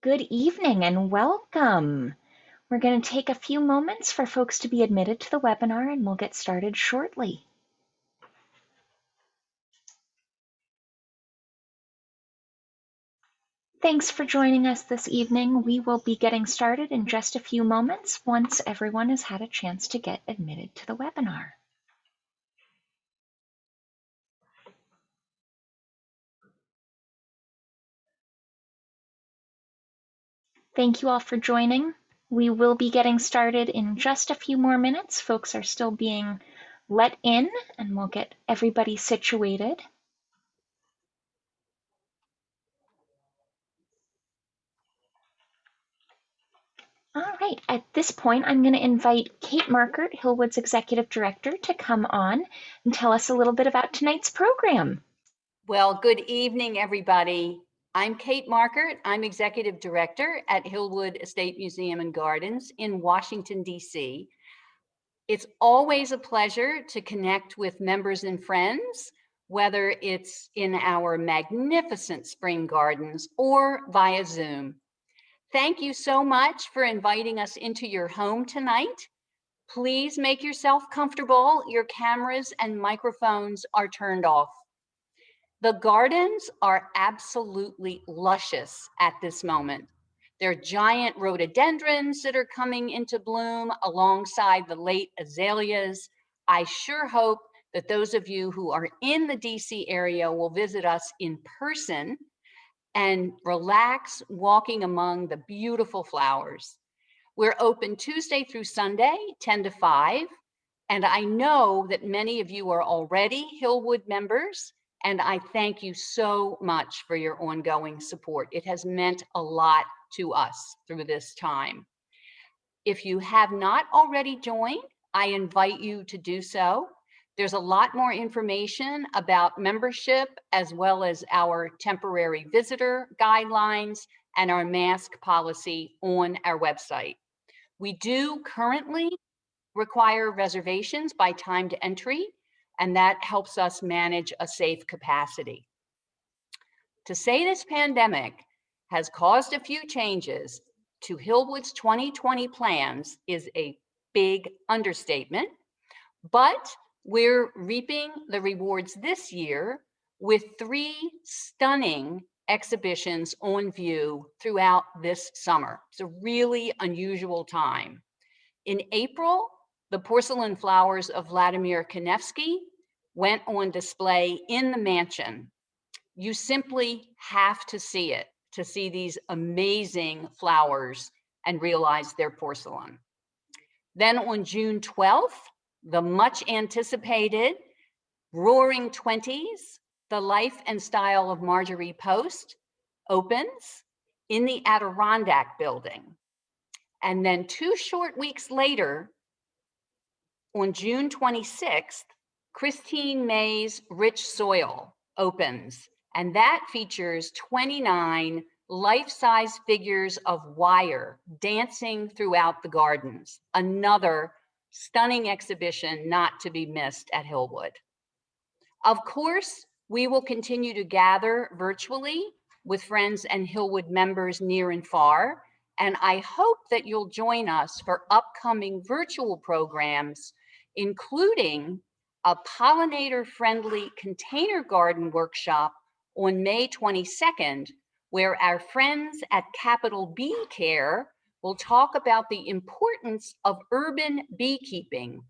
good evening and welcome. We're going to take a few moments for folks to be admitted to the webinar and we'll get started shortly. Thanks for joining us this evening. We will be getting started in just a few moments once everyone has had a chance to get admitted to the webinar. Thank you all for joining. We will be getting started in just a few more minutes. Folks are still being let in and we'll get everybody situated. All right, at this point, I'm going to invite Kate Markert, Hillwood's Executive Director, to come on and tell us a little bit about tonight's program. Well, good evening, everybody. I'm Kate Markert. I'm Executive Director at Hillwood Estate Museum and Gardens in Washington, D.C. It's always a pleasure to connect with members and friends, whether it's in our magnificent spring gardens or via Zoom. Thank you so much for inviting us into your home tonight. Please make yourself comfortable. Your cameras and microphones are turned off. The gardens are absolutely luscious at this moment. They're giant rhododendrons that are coming into bloom alongside the late azaleas. I sure hope that those of you who are in the DC area will visit us in person and relax walking among the beautiful flowers. We're open Tuesday through Sunday, 10 to 5. And I know that many of you are already Hillwood members, and I thank you so much for your ongoing support. It has meant a lot to us through this time. If you have not already joined, I invite you to do so. There's a lot more information about membership as well as our temporary visitor guidelines and our mask policy on our website. We do currently require reservations by time to entry, and that helps us manage a safe capacity. To say this pandemic has caused a few changes to Hillwood's 2020 plans is a big understatement, but we're reaping the rewards this year with 3 stunning exhibitions on view throughout this summer. It's a really unusual time. In April, the porcelain flowers of Vladimir Kanevsky went on display in the mansion. You simply have to see it to see these amazing flowers and realize they're porcelain. Then on June 12th, the much anticipated Roaring Twenties, The Life and Style of Marjorie Post, opens in the Adirondack building. And then 2 short weeks later, on June 26th, Christine May's Rich Soil opens, and that features 29 life-size figures of wire dancing throughout the gardens. Another stunning exhibition not to be missed at Hillwood. Of course, we will continue to gather virtually with friends and Hillwood members near and far, and I hope that you'll join us for upcoming virtual programs, including a pollinator-friendly container garden workshop on May 22nd, where our friends at Capital Bee Care will talk about the importance of urban beekeeping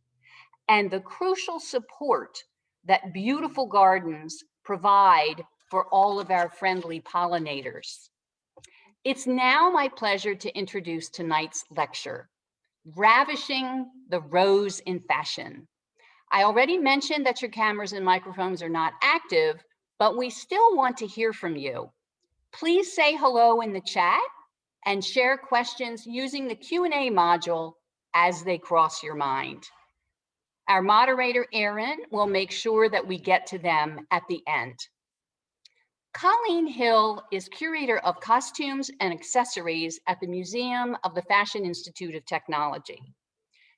and the crucial support that beautiful gardens provide for all of our friendly pollinators. It's now my pleasure to introduce tonight's lecture, Ravishing the Rose in Fashion. I already mentioned that your cameras and microphones are not active, but we still want to hear from you. Please say hello in the chat and share questions using the Q&A module as they cross your mind. Our moderator, Erin, will make sure that we get to them at the end. Colleen Hill is curator of costumes and accessories at the Museum of the Fashion Institute of Technology.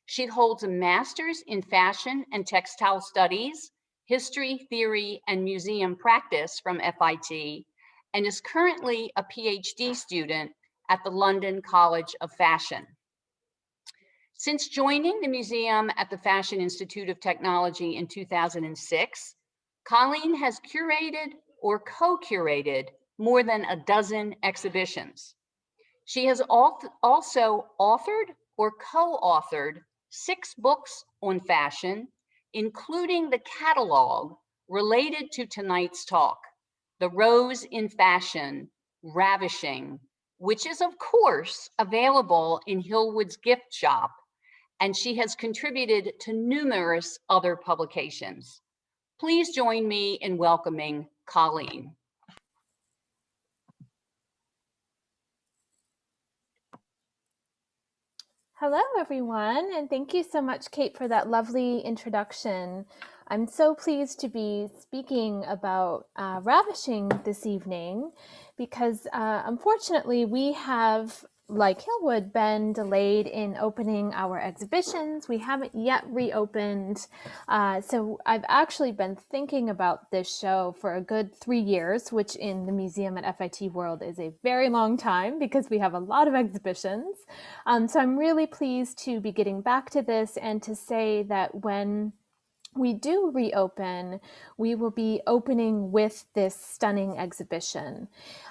She holds a master's in fashion and textile studies, history, theory, and museum practice from FIT, and is currently a PhD student at the London College of Fashion. Since joining the museum at the Fashion Institute of Technology in 2006, Colleen has curated or co-curated more than a dozen exhibitions. She has also authored or co-authored 6 books on fashion, including the catalog related to tonight's talk, The Rose in Fashion, Ravishing, which is of course available in Hillwood's gift shop, and she has contributed to numerous other publications. Please join me in welcoming Colleen. Hello, everyone, and thank you so much, Kate, for that lovely introduction. I'm so pleased to be speaking about Ravishing this evening because unfortunately we have, like Hillwood, been delayed in opening our exhibitions. We haven't yet reopened. So I've actually been thinking about this show for a good 3 years, which in the museum at FIT world is a very long time because we have a lot of exhibitions. So I'm really pleased to be getting back to this and to say that when we do reopen, we will be opening with this stunning exhibition.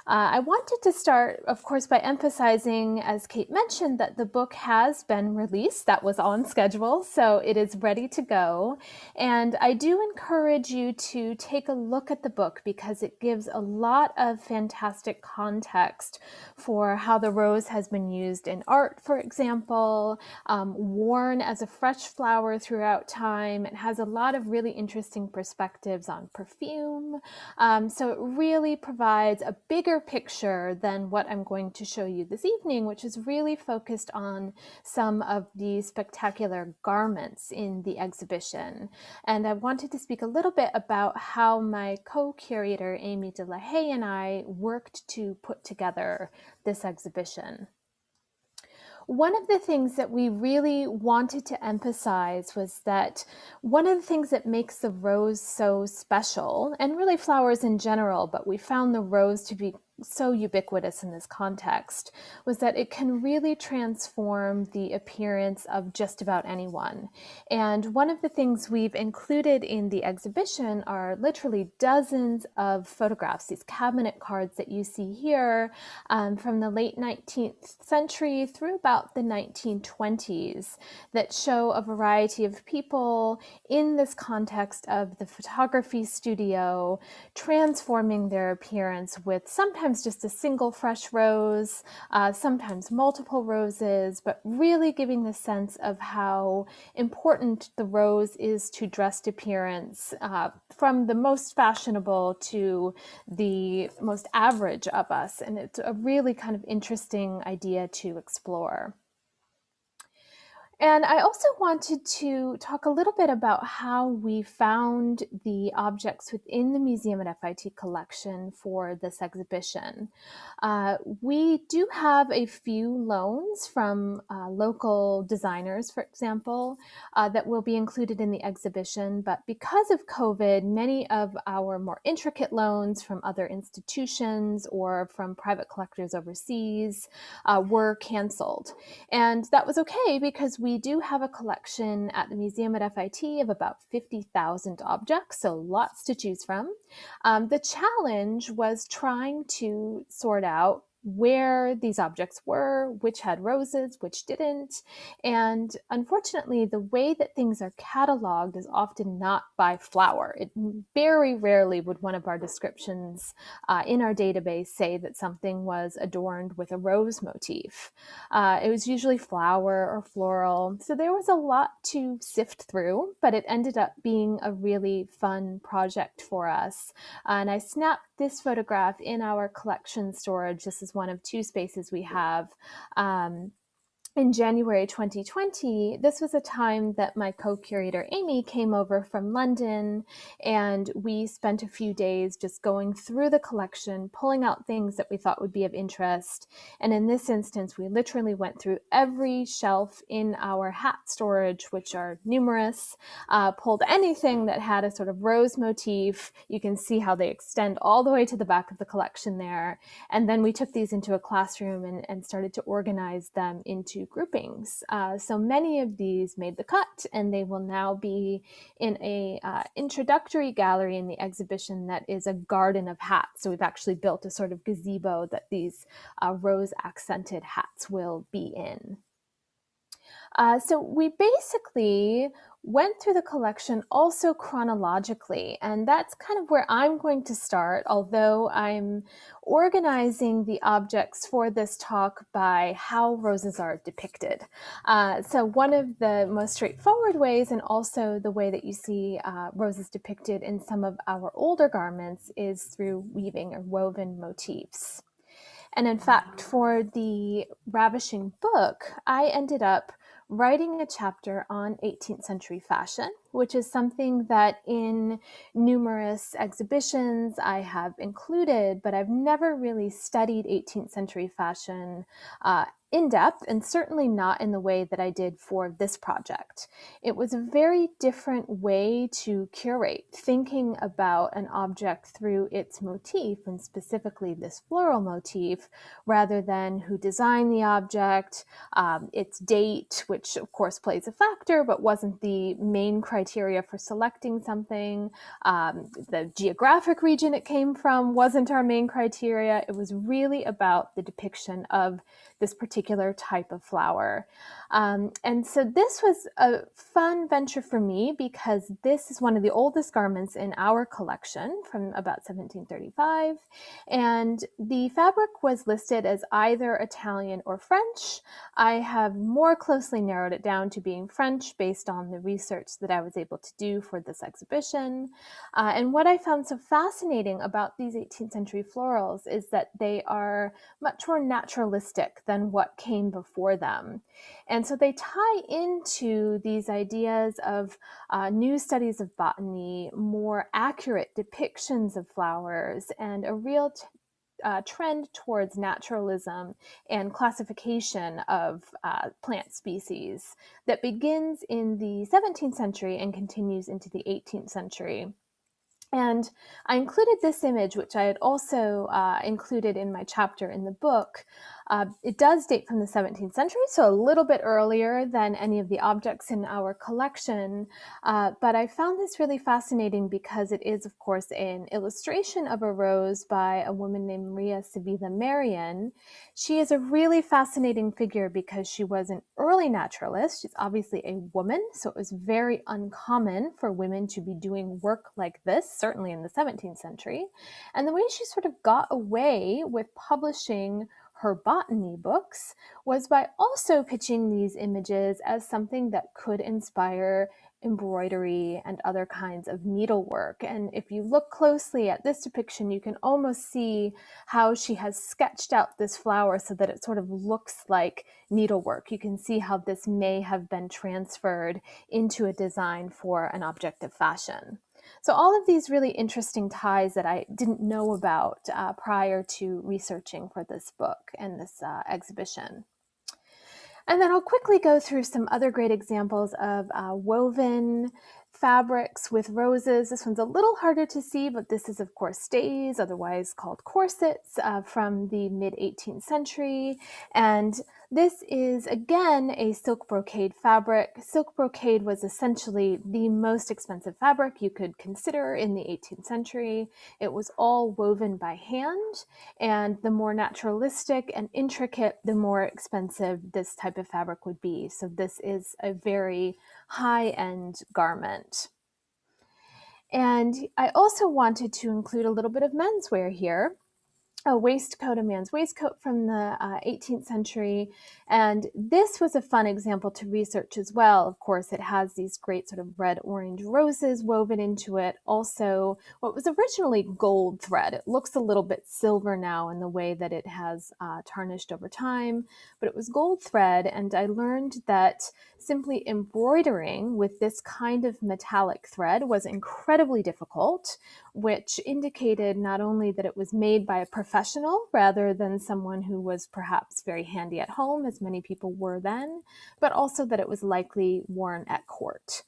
I wanted to start, of course, by emphasizing, as Kate mentioned, that the book has been released. That was on schedule, so it is ready to go. And I do encourage you to take a look at the book because it gives a lot of fantastic context for how the rose has been used in art, for example, worn as a fresh flower throughout time. It has a lot of really interesting perspectives on perfume. So it really provides a bigger picture than what I'm going to show you this evening, which is really focused on some of the spectacular garments in the exhibition. And I wanted to speak a little bit about how my co-curator, Amy DeLahaye, and I worked to put together this exhibition. One of the things that we really wanted to emphasize was that one of the things that makes the rose so special, and really flowers in general, but we found the rose to be so ubiquitous in this context, was that it can really transform the appearance of just about anyone. And one of the things we've included in the exhibition are literally dozens of photographs, these cabinet cards that you see here from the late 19th century through about the 1920s that show a variety of people in this context of the photography studio transforming their appearance with sometimes just a single fresh rose, sometimes multiple roses, but really giving the sense of how important the rose is to dressed appearance, from the most fashionable to the most average of us. And it's a really kind of interesting idea to explore. And I also wanted to talk a little bit about how we found the objects within the Museum at FIT collection for this exhibition. We do have a few loans from local designers, for example, that will be included in the exhibition. But because of COVID, many of our more intricate loans from other institutions or from private collectors overseas were canceled. And that was okay because we do have a collection at the museum at FIT of about 50,000 objects, so lots to choose from. The challenge was trying to sort out where these objects were, which had roses, which didn't. And unfortunately, the way that things are cataloged is often not by flower. It very rarely would one of our descriptions in our database say that something was adorned with a rose motif. It was usually flower or floral. So there was a lot to sift through, but it ended up being a really fun project for us. And I snapped this photograph in our collection storage. This is one of 2 spaces we have. in January 2020, this was a time that my co-curator Amy came over from London, and we spent a few days just going through the collection, pulling out things that we thought would be of interest. And in this instance, we literally went through every shelf in our hat storage, which are numerous, pulled anything that had a sort of rose motif. You can see how they extend all the way to the back of the collection there. And then we took these into a classroom and started to organize them into groupings. So many of these made the cut, and they will now be in a introductory gallery in the exhibition that is a garden of hats. So we've actually built a sort of gazebo that these rose accented hats will be in. So we basically went through the collection also chronologically, and that's kind of where I'm going to start, although I'm organizing the objects for this talk by how roses are depicted. So one of the most straightforward ways, and also the way that you see roses depicted in some of our older garments, is through weaving or woven motifs. And in fact, for the Ravishing book, I ended up writing a chapter on 18th century fashion, which is something that in numerous exhibitions I have included, but I've never really studied 18th century fashion in depth, and certainly not in the way that I did for this project. It was a very different way to curate, thinking about an object through its motif, and specifically this floral motif, rather than who designed the object, its date, which of course plays a factor, but wasn't the main criteria for selecting something. The geographic region it came from wasn't our main criteria. It was really about the depiction of this particular type of flower. And so this was a fun venture for me because this is one of the oldest garments in our collection from about 1735. And the fabric was listed as either Italian or French. I have more closely narrowed it down to being French based on the research that I was able to do for this exhibition. And what I found so fascinating about these 18th century florals is that they are much more naturalistic than what came before them. And so they tie into these ideas of new studies of botany, more accurate depictions of flowers, and a real trend towards naturalism and classification of plant species that begins in the 17th century and continues into the 18th century. And I included this image, which I had also included in my chapter in the book. It does date from the 17th century, so a little bit earlier than any of the objects in our collection. But I found this really fascinating because it is, of course, an illustration of a rose by a woman named Maria Civita Marian. She is a really fascinating figure because she was an early naturalist. She's obviously a woman, so it was very uncommon for women to be doing work like this, certainly in the 17th century. And the way she sort of got away with publishing her botany books was by also pitching these images as something that could inspire embroidery and other kinds of needlework. And if you look closely at this depiction, you can almost see how she has sketched out this flower so that it sort of looks like needlework. You can see how this may have been transferred into a design for an object of fashion. So all of these really interesting ties that I didn't know about prior to researching for this book and this exhibition. And then I'll quickly go through some other great examples of woven fabrics with roses. This one's a little harder to see, but this is, of course, stays, otherwise called corsets, from the mid-18th century. And this is, again, a silk brocade fabric. Silk brocade was essentially the most expensive fabric you could consider in the 18th century. It was all woven by hand, and the more naturalistic and intricate, the more expensive this type of fabric would be. So this is a very high-end garment. And I also wanted to include a little bit of menswear here. a waistcoat, a man's waistcoat from the 18th century. And this was a fun example to research as well. Of course, it has these great sort of red-orange roses woven into it. Also, what was originally gold thread. It looks a little bit silver now in the way that it has tarnished over time, but it was gold thread. And I learned that simply embroidering with this kind of metallic thread was incredibly difficult, which indicated not only that it was made by a professional rather than someone who was perhaps very handy at home, as many people were then, but also that it was likely worn at court.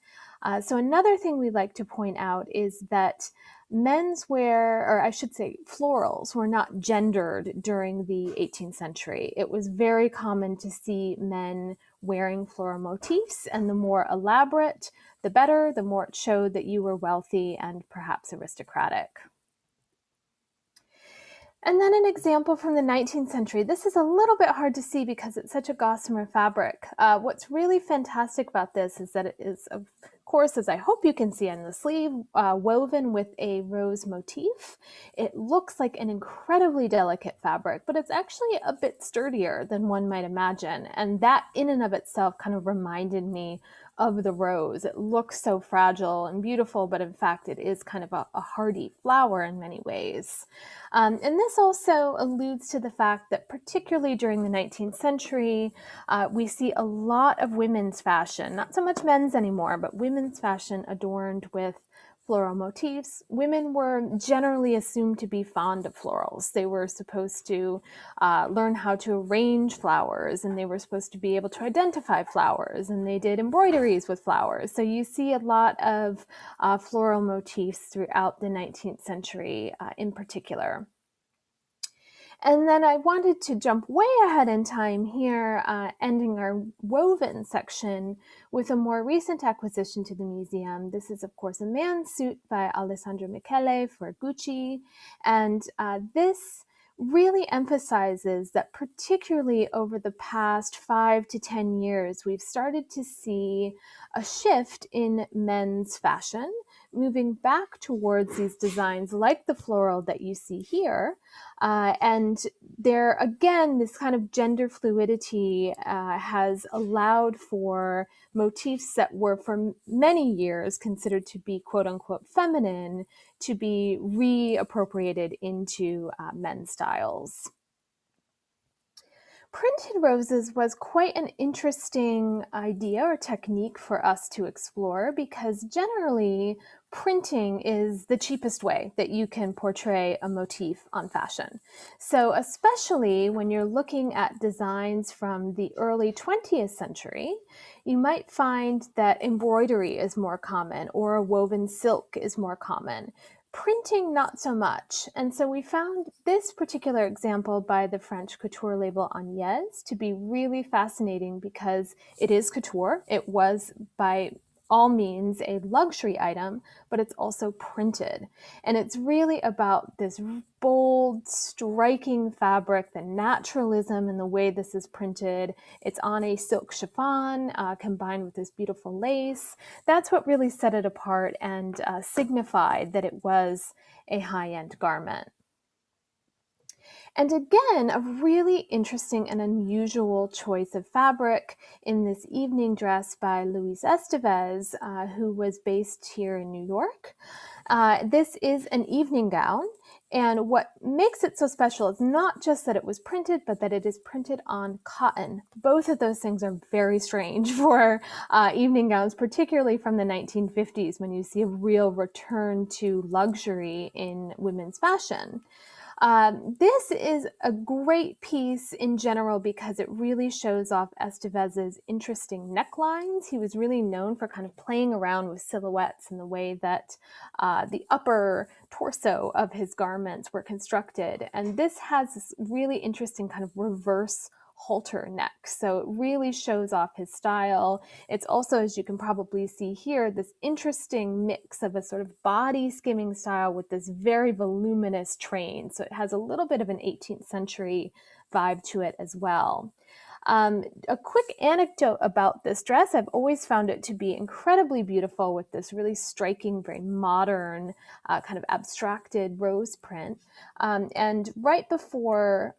So another thing we like to point out is that menswear, or I should say florals, were not gendered during the 18th century. It was very common to see men wearing floral motifs, and the more elaborate, the better, the more it showed that you were wealthy and perhaps aristocratic. And then an example from the 19th century. This is a little bit hard to see because it's such a gossamer fabric. What's really fantastic about this is that it is, of course, as I hope you can see on the sleeve, woven with a rose motif. It looks like an incredibly delicate fabric, but it's actually a bit sturdier than one might imagine. And that in and of itself kind of reminded me of the rose. It looks so fragile and beautiful, but in fact, it is kind of a hardy flower in many ways. And this also alludes to the fact that particularly during the 19th century, we see a lot of women's fashion, not so much men's anymore, but women's fashion adorned with floral motifs. Women were generally assumed to be fond of florals. They were supposed to learn how to arrange flowers, and they were supposed to be able to identify flowers, and they did embroideries with flowers. So you see a lot of floral motifs throughout the 19th century in particular. And then I wanted to jump way ahead in time here, ending our woven section with a more recent acquisition to the museum. This is, of course, a man's suit by Alessandro Mikele for Gucci. And this really emphasizes that particularly over the past 5 to 10 years, we've started to see a shift in men's fashion, moving back towards these designs like the floral that you see here. And there, again, this kind of gender fluidity has allowed for motifs that were for many years considered to be quote unquote feminine to be reappropriated into men's styles. Printed roses was quite an interesting idea or technique for us to explore because generally printing is the cheapest way that you can portray a motif on fashion. So especially when you're looking at designs from the early 20th century, you might find that embroidery is more common or a woven silk is more common. Printing, not so much. And so we found this particular example by the French couture label Agnès to be really fascinating because it is couture. It was by all means a luxury item, but it's also printed. And it's really about this bold, striking fabric, the naturalism in the way this is printed. It's on a silk chiffon combined with this beautiful lace. That's what really set it apart and signified that it was a high-end garment. And again, a really interesting and unusual choice of fabric in this evening dress by Louise Estevez, who was based here in New York. This is an evening gown, and what makes it so special is not just that it was printed, but that it is printed on cotton. Both of those things are very strange for evening gowns, particularly from the 1950s, when you see a real return to luxury in women's fashion. This is a great piece in general because it really shows off Estevez's interesting necklines. He was really known for kind of playing around with silhouettes in the way that the upper torso of his garments were constructed. And this has this really interesting kind of reverse halter neck. So it really shows off his style. It's also, as you can probably see here, this interesting mix of a sort of body skimming style with this very voluminous train. So it has a little bit of an 18th century vibe to it as well. A quick anecdote about this dress, I've always found it to be incredibly beautiful with this really striking, very modern, kind of abstracted rose print. And right before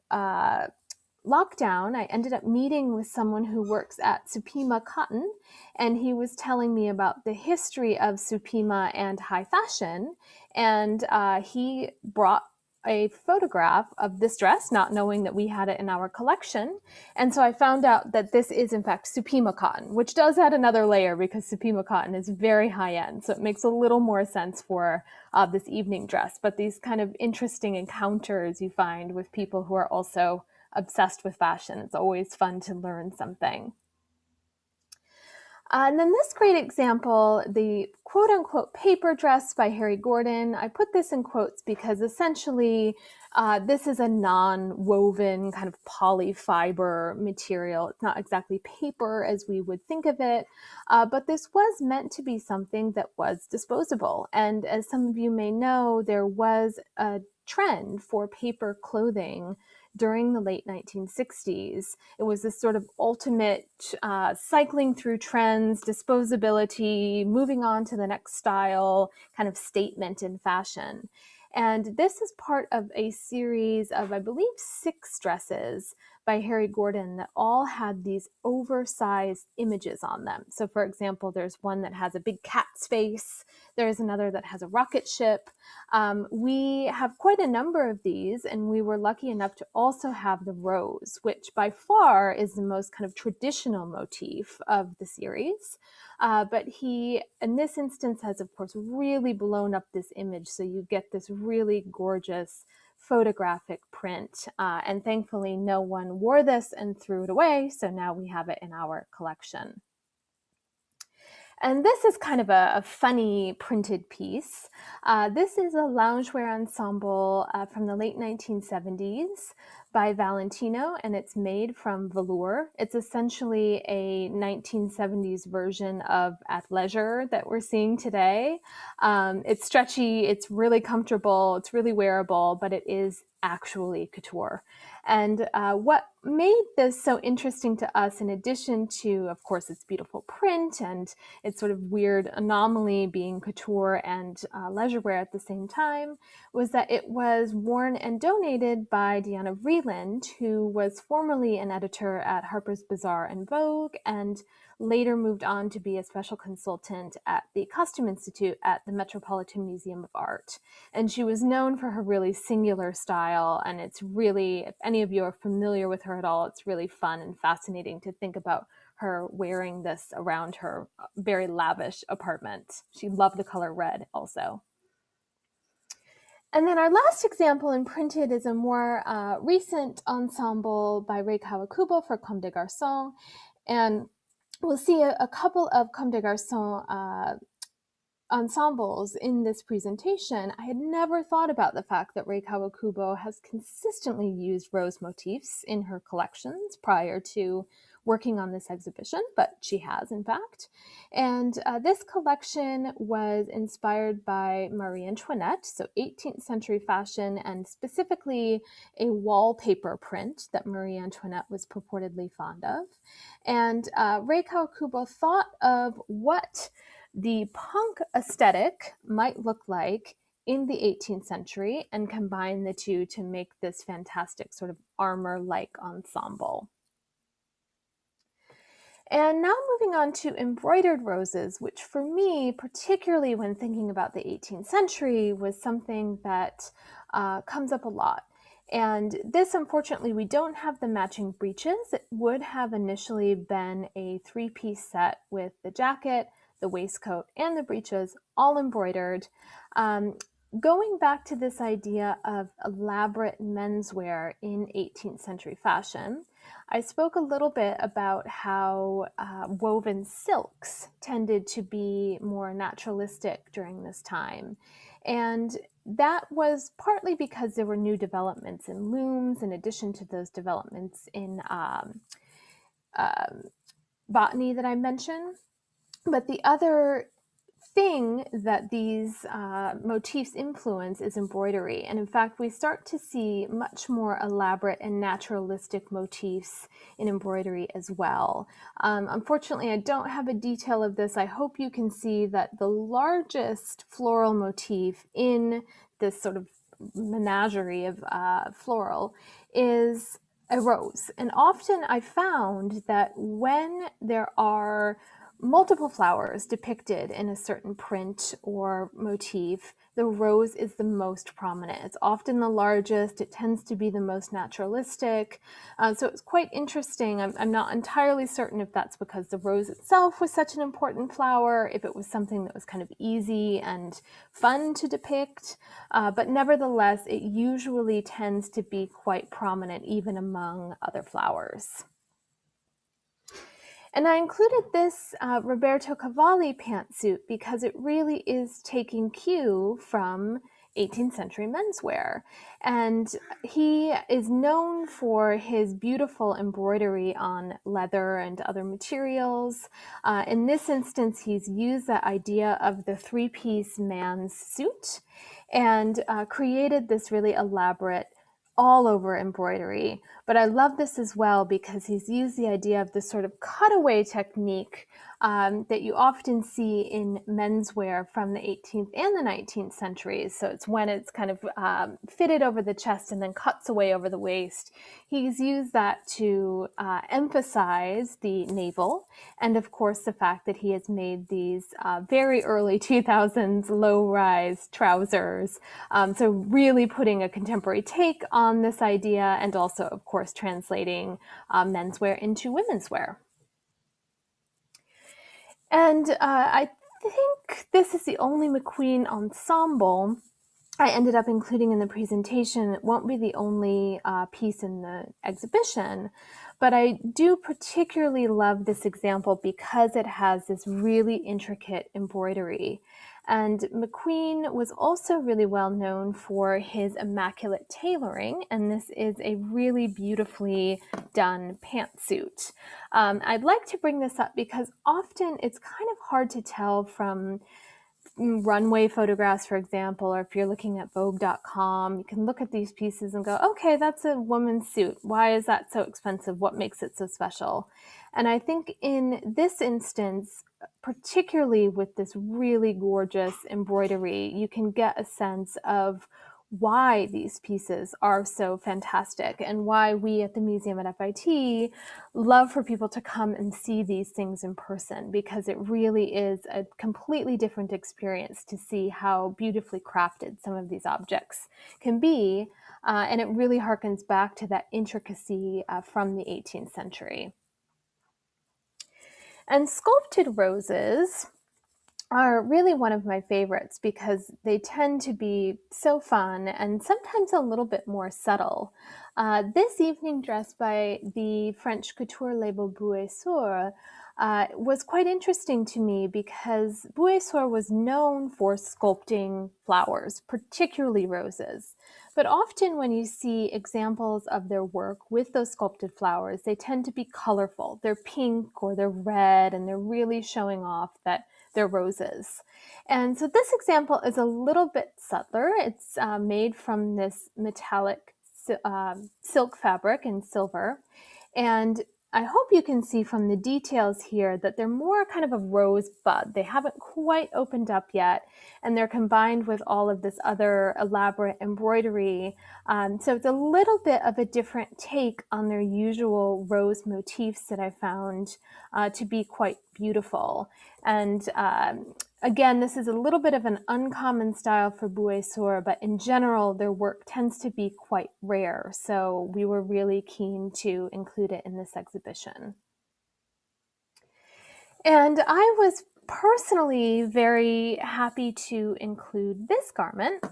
lockdown, I ended up meeting with someone who works at Supima Cotton, and he was telling me about the history of Supima and high fashion. And he brought a photograph of this dress, not knowing that we had it in our collection. And so I found out that this is in fact Supima cotton, which does add another layer because Supima cotton is very high end. So it makes a little more sense for this evening dress. But these kind of interesting encounters you find with people who are also obsessed with fashion. It's always fun to learn something. And then this great example, the quote-unquote paper dress by Harry Gordon. I put this in quotes because essentially this is a non-woven kind of polyfiber material. It's not exactly paper as we would think of it, but this was meant to be something that was disposable. And as some of you may know, there was a trend for paper clothing during the late 1960s. It was this sort of ultimate cycling through trends, disposability, moving on to the next style, kind of statement in fashion. And this is part of a series of, I believe, 6 dresses by Harry Gordon that all had these oversized images on them. So for example, there's one that has a big cat's face. There's another that has a rocket ship. We have quite a number of these, and we were lucky enough to also have the rose, which by far is the most kind of traditional motif of the series. But he, in this instance, has of course really blown up this image, so you get this really gorgeous photographic print. And thankfully, no one wore this and threw it away, so now we have it in our collection. And this is kind of a funny printed piece. This is a loungewear ensemble from the late 1970s by Valentino, and it's made from velour. It's essentially a 1970s version of athleisure that we're seeing today. It's stretchy, it's really comfortable, it's really wearable, but it is actually couture. And what made this so interesting to us, in addition to, of course, its beautiful print and its sort of weird anomaly being couture and leisurewear at the same time, was that it was worn and donated by Deanna Vreeland, who was formerly an editor at Harper's Bazaar and Vogue, and later moved on to be a special consultant at the Costume Institute at the Metropolitan Museum of Art. And she was known for her really singular style, and it's really, if any of you are familiar with her at all, it's really fun and fascinating to think about her wearing this around her very lavish apartment. She loved the color red also. And then our last example in printed is a more recent ensemble by Ray Kawakubo for Comme des Garçons. And we'll see a couple of Comme des Garçons ensembles in this presentation. I had never thought about the fact that Ray Kawakubo has consistently used rose motifs in her collections prior to working on this exhibition, but she has in fact. And this collection was inspired by Marie Antoinette, so 18th century fashion, and specifically a wallpaper print that Marie Antoinette was purportedly fond of. And Ray Kawakubo thought of what the punk aesthetic might look like in the 18th century and combine the two to make this fantastic sort of armor-like ensemble. And now moving on to Embroidered Roses, which for me, particularly when thinking about the 18th century, was something that comes up a lot. And this, unfortunately, we don't have the matching breeches. It would have initially been a 3-piece set with the jacket, the waistcoat, and the breeches all embroidered. Going back to this idea of elaborate menswear in 18th century fashion, I spoke a little bit about how woven silks tended to be more naturalistic during this time. And that was partly because there were new developments in looms, in addition to those developments in botany that I mentioned. But the other thing that these motifs influence is embroidery. And in fact, we start to see much more elaborate and naturalistic motifs in embroidery as well. Unfortunately, I don't have a detail of this. I hope you can see that the largest floral motif in this sort of menagerie of floral is a rose. And often I found that when there are multiple flowers depicted in a certain print or motif, the rose is the most prominent. It's often the largest. It tends to be the most naturalistic. So it's quite interesting. I'm not entirely certain if that's because the rose itself was such an important flower, if it was something that was kind of easy and fun to depict, but nevertheless, it usually tends to be quite prominent even among other flowers. And I included this Roberto Cavalli pantsuit because it really is taking cue from 18th century menswear. And he is known for his beautiful embroidery on leather and other materials. In this instance, he's used that idea of the three-piece man's suit and created this really elaborate all over embroidery. But I love this as well because he's used the idea of this sort of cutaway technique that you often see in menswear from the 18th and the 19th centuries. So it's when it's kind of fitted over the chest and then cuts away over the waist. He's used that to emphasize the navel and, of course, the fact that he has made these very early 2000s low-rise trousers. So really putting a contemporary take on this idea and also, of course, translating menswear into women's wear. And I think this is the only Mcqueen ensemble I ended up including in the presentation. It won't be the only piece in the exhibition, but I do particularly love this example because it has this really intricate embroidery. And Mcqueen was also really well known for his immaculate tailoring, and this is a really beautifully done pantsuit. I'd like to bring this up because often it's kind of hard to tell from runway photographs, for example, or if you're looking at Vogue.com, you can look at these pieces and go, okay, that's a woman's suit. Why is that so expensive? What makes it so special? And I think in this instance, particularly with this really gorgeous embroidery, you can get a sense of why these pieces are so fantastic and why we at the museum at FIT love for people to come and see these things in person, because it really is a completely different experience to see how beautifully crafted some of these objects can be. And it really harkens back to that intricacy from the 18th century. And sculpted roses are really one of my favorites because they tend to be so fun and sometimes a little bit more subtle. This evening dress by the French couture label Bouet-Sur was quite interesting to me because Bouet-Sur was known for sculpting flowers, particularly roses. But often when you see examples of their work with those sculpted flowers, they tend to be colorful. They're pink or they're red, and they're really showing off that they're roses. And so this example is a little bit subtler. It's made from this metallic silk fabric in silver. And I hope you can see from the details here that they're more kind of a rosebud. They haven't quite opened up yet, and they're combined with all of this other elaborate embroidery. So it's a little bit of a different take on their usual rose motifs that I found to be quite beautiful. And again, this is a little bit of an uncommon style for Bouet-Sur, but in general, their work tends to be quite rare. So we were really keen to include it in this exhibition. And I was personally very happy to include this garment,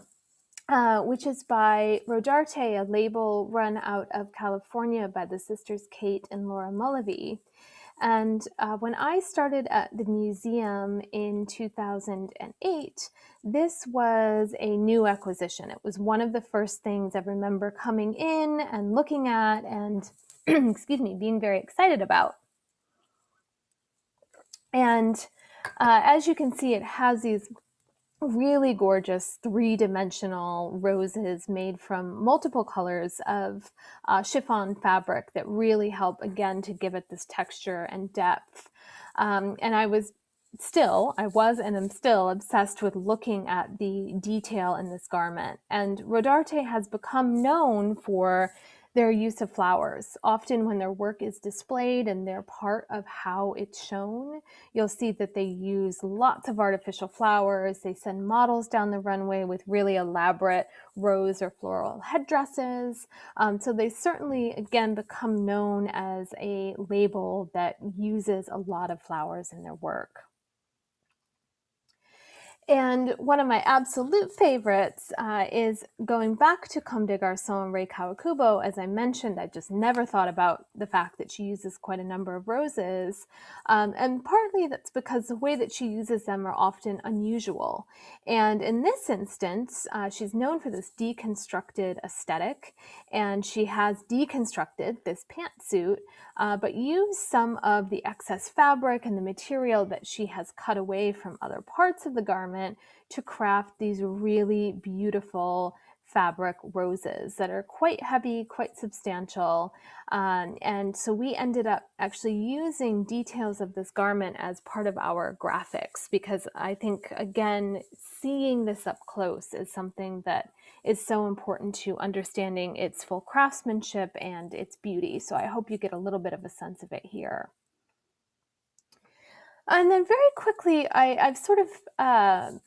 which is by Rodarte, a label run out of California by the sisters Kate and Laura Mullavey. And when I started at the museum in 2008, this was a new acquisition. It was one of the first things I remember coming in and looking at and, excuse me, being very excited about. And As you can see, it has these really gorgeous three-dimensional roses made from multiple colors of chiffon fabric that really help, again, to give it this texture and depth. And I was and am still obsessed with looking at the detail in this garment. And Rodarte has become known for their use of flowers. Often when their work is displayed and they're part of how it's shown, you'll see that they use lots of artificial flowers. They send models down the runway with really elaborate rose or floral headdresses. So they certainly, again, become known as a label that uses a lot of flowers in their work. And one of my absolute favorites is going back to Comme des Garçons Rei Kawakubo. As I mentioned, I just never thought about the fact that she uses quite a number of roses. And partly that's because the way that she uses them are often unusual. And in this instance, she's known for this deconstructed aesthetic. And she has deconstructed this pantsuit, but used some of the excess fabric and the material that she has cut away from other parts of the garment to craft these really beautiful fabric roses that are quite heavy, quite substantial. And so we ended up actually using details of this garment as part of our graphics, because I think, again, seeing this up close is something that is so important to understanding its full craftsmanship and its beauty. So I hope you get a little bit of a sense of it here. And then very quickly, I've sort of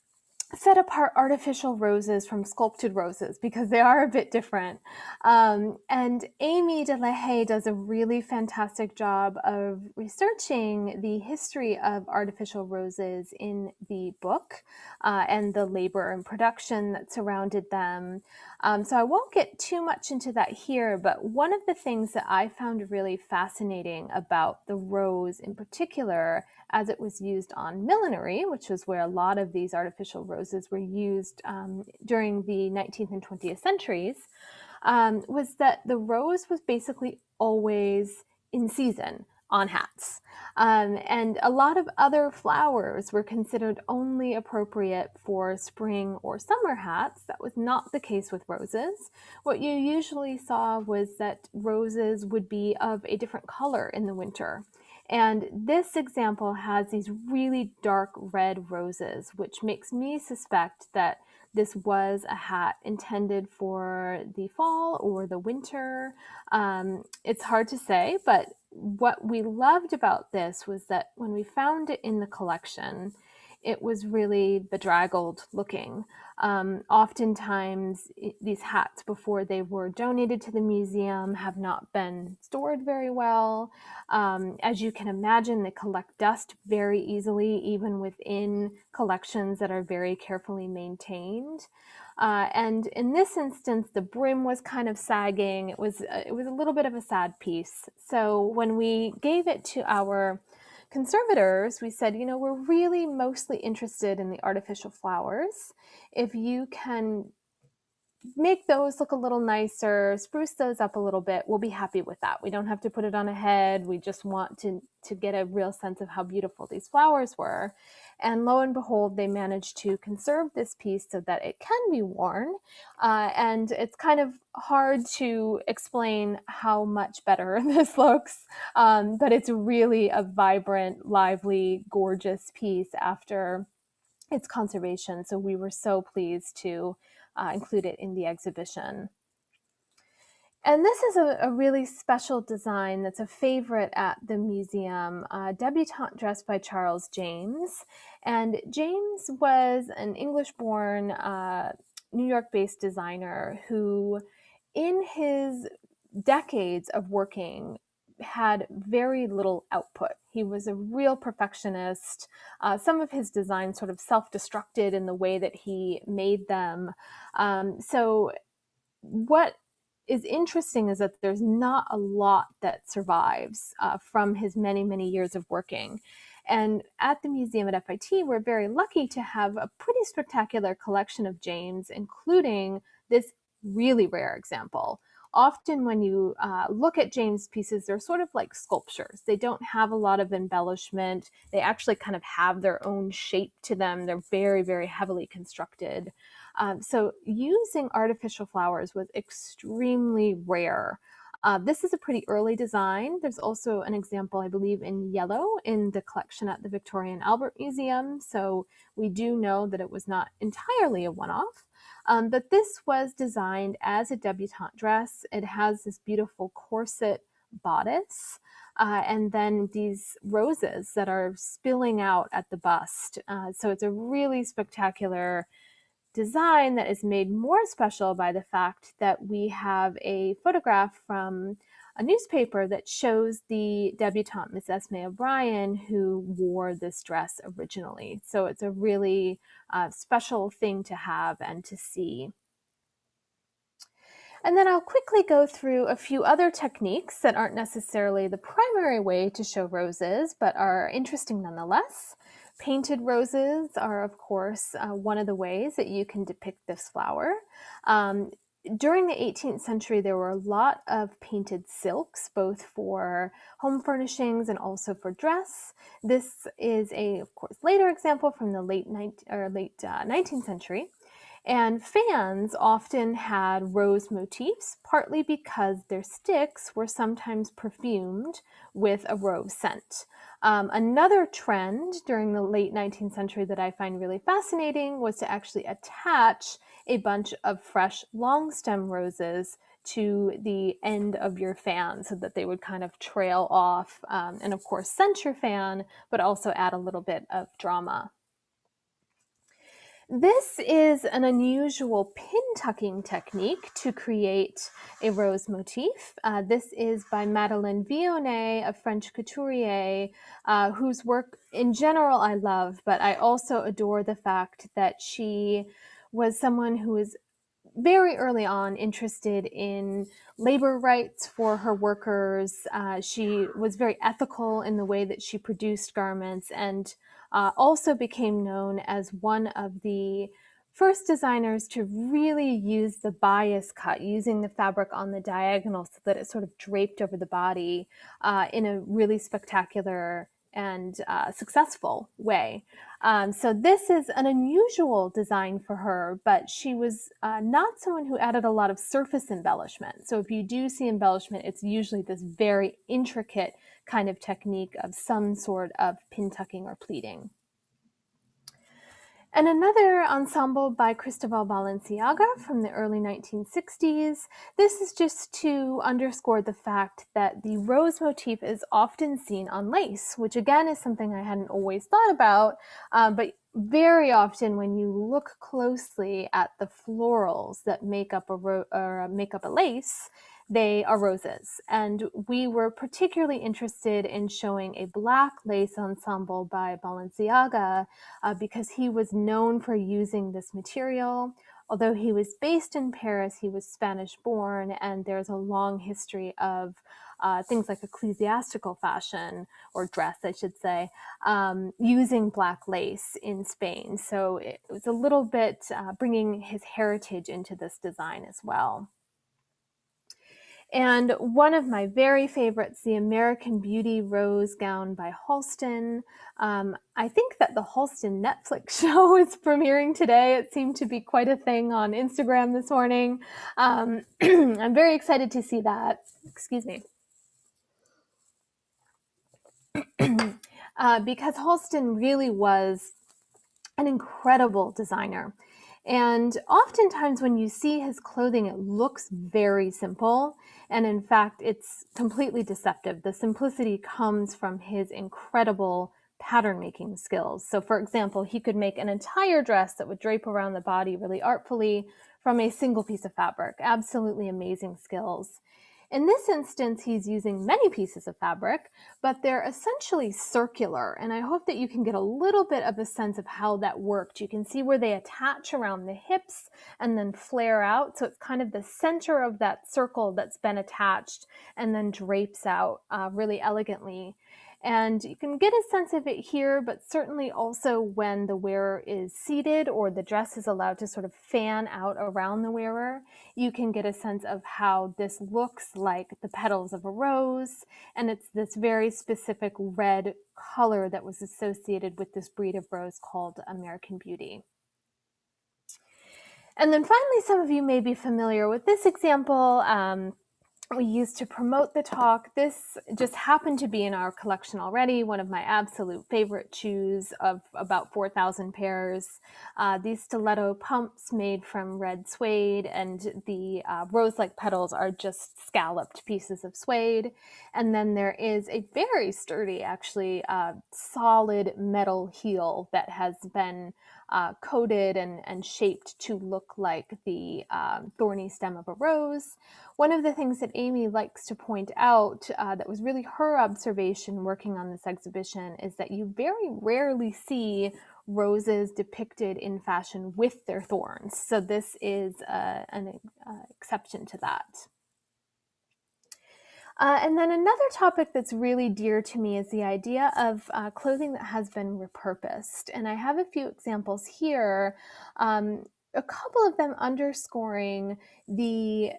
set apart artificial roses from sculpted roses because they are a bit different. And Amy de la Haye does a really fantastic job of researching the history of artificial roses in the book and the labor and production that surrounded them. So I won't get too much into that here, but one of the things that I found really fascinating about the rose in particular, as it was used on millinery, which was where a lot of these artificial roses were used during the 19th and 20th centuries, was that the rose was basically always in season on hats. And a lot of other flowers were considered only appropriate for spring or summer hats. That was not the case with roses. What you usually saw was that roses would be of a different color in the winter. And this example has these really dark red roses, which makes me suspect that this was a hat intended for the fall or the winter. It's hard to say, but what we loved about this was that when we found it in the collection, it was really bedraggled looking. Oftentimes, these hats, before they were donated to the museum, have not been stored very well. As you can imagine, they collect dust very easily, even within collections that are very carefully maintained. And in this instance, the brim was kind of sagging. It was a little bit of a sad piece. So when we gave it to our conservators, we said, you know, we're really mostly interested in the artificial flowers. If you can make those look a little nicer, spruce those up a little bit, we'll be happy with that. We don't have to put it on a head. We just want to get a real sense of how beautiful these flowers were. And lo and behold, they managed to conserve this piece so that it can be worn. And it's kind of hard to explain how much better this looks, but it's really a vibrant, lively, gorgeous piece after its conservation. So we were so pleased to include it in the exhibition. And this is a really special design that's a favorite at the museum, Debutante Dress by Charles James. And James was an English-born, New York-based designer who, in his decades of working, had very little output. He was a real perfectionist. Some of his designs sort of self-destructed in the way that he made them. So what is interesting is that there's not a lot that survives from his many, many years of working. And at the museum at MFIT, we're very lucky to have a pretty spectacular collection of James, including this really rare example. often when you look at James pieces, they're sort of like sculptures. They don't have a lot of embellishment. They actually kind of have their own shape to them. They're very, very heavily constructed. So using artificial flowers was extremely rare. This is a pretty early design. There's also an example, I believe, in yellow in the collection at the Victoria and Albert Museum. So we do know that it was not entirely a one-off. But this was designed as a debutante dress. It has this beautiful corset bodice, and then these roses that are spilling out at the bust. So it's a really spectacular design that is made more special by the fact that we have a photograph from a newspaper that shows the debutante, Miss Esme O'Brien, who wore this dress originally. So it's a really special thing to have and to see. And then I'll quickly go through a few other techniques that aren't necessarily the primary way to show roses, but are interesting nonetheless. Painted roses are, of course, one of the ways that you can depict this flower. During the 18th century, there were a lot of painted silks, both for home furnishings and also for dress. This is a, of course, later example from the late 19th century. And fans often had rose motifs, partly because their sticks were sometimes perfumed with a rose scent. Another trend during the late 19th century that I find really fascinating was to actually attach a bunch of fresh long stem roses to the end of your fan so that they would kind of trail off and of course scent your fan, but also add a little bit of drama. This is an unusual pin tucking technique to create a rose motif. This is by Madeleine Vionnet, a French couturier, whose work in general I love, but I also adore the fact that she was someone who was very early on interested in labor rights for her workers. She was very ethical in the way that she produced garments, and also became known as one of the first designers to really use the bias cut, using the fabric on the diagonal so that it sort of draped over the body in a really spectacular and successful way. So this is an unusual design for her, but she was not someone who added a lot of surface embellishment. So if you do see embellishment, it's usually this very intricate kind of technique of some sort of pin tucking or pleating. And another ensemble by Cristobal Balenciaga from the early 1960s. This is just to underscore the fact that the rose motif is often seen on lace, which again is something I hadn't always thought about, but very often when you look closely at the florals that make up a lace, they are roses. And we were particularly interested in showing a black lace ensemble by Balenciaga because he was known for using this material. Although he was based in Paris, he was Spanish born, and there's a long history of things like ecclesiastical fashion, or dress, I should say, using black lace in Spain. So it was a little bit bringing his heritage into this design as well. And one of my very favorites, the American Beauty Rose Gown by Halston. I think that the Halston Netflix show is premiering today. It seemed to be quite a thing on Instagram this morning. I'm very excited to see that. Excuse me. Because Halston really was an incredible designer. And oftentimes when you see his clothing, it looks very simple. And in fact, it's completely deceptive. The simplicity comes from his incredible pattern making skills. So for example, he could make an entire dress that would drape around the body really artfully from a single piece of fabric. Absolutely amazing skills. In this instance, he's using many pieces of fabric, but they're essentially circular. And I hope that you can get a little bit of a sense of how that worked. You can see where they attach around the hips and then flare out. So it's kind of the center of that circle that's been attached and then drapes out really elegantly. And you can get a sense of it here, but certainly also when the wearer is seated or the dress is allowed to sort of fan out around the wearer, you can get a sense of how this looks like the petals of a rose. And it's this very specific red color that was associated with this breed of rose called American Beauty. And then finally, some of you may be familiar with this example. We used to promote the talk. This just happened to be in our collection already, one of my absolute favorite shoes of about 4,000 pairs. These stiletto pumps made from red suede, and the rose-like petals are just scalloped pieces of suede. And then there is a very sturdy, actually, solid metal heel that has been coated and shaped to look like the thorny stem of a rose. One of the things that Amy likes to point out that was really her observation working on this exhibition is that you very rarely see roses depicted in fashion with their thorns. So this is an exception to that. And then another topic that's really dear to me is the idea of clothing that has been repurposed. And I have a few examples here, a couple of them underscoring the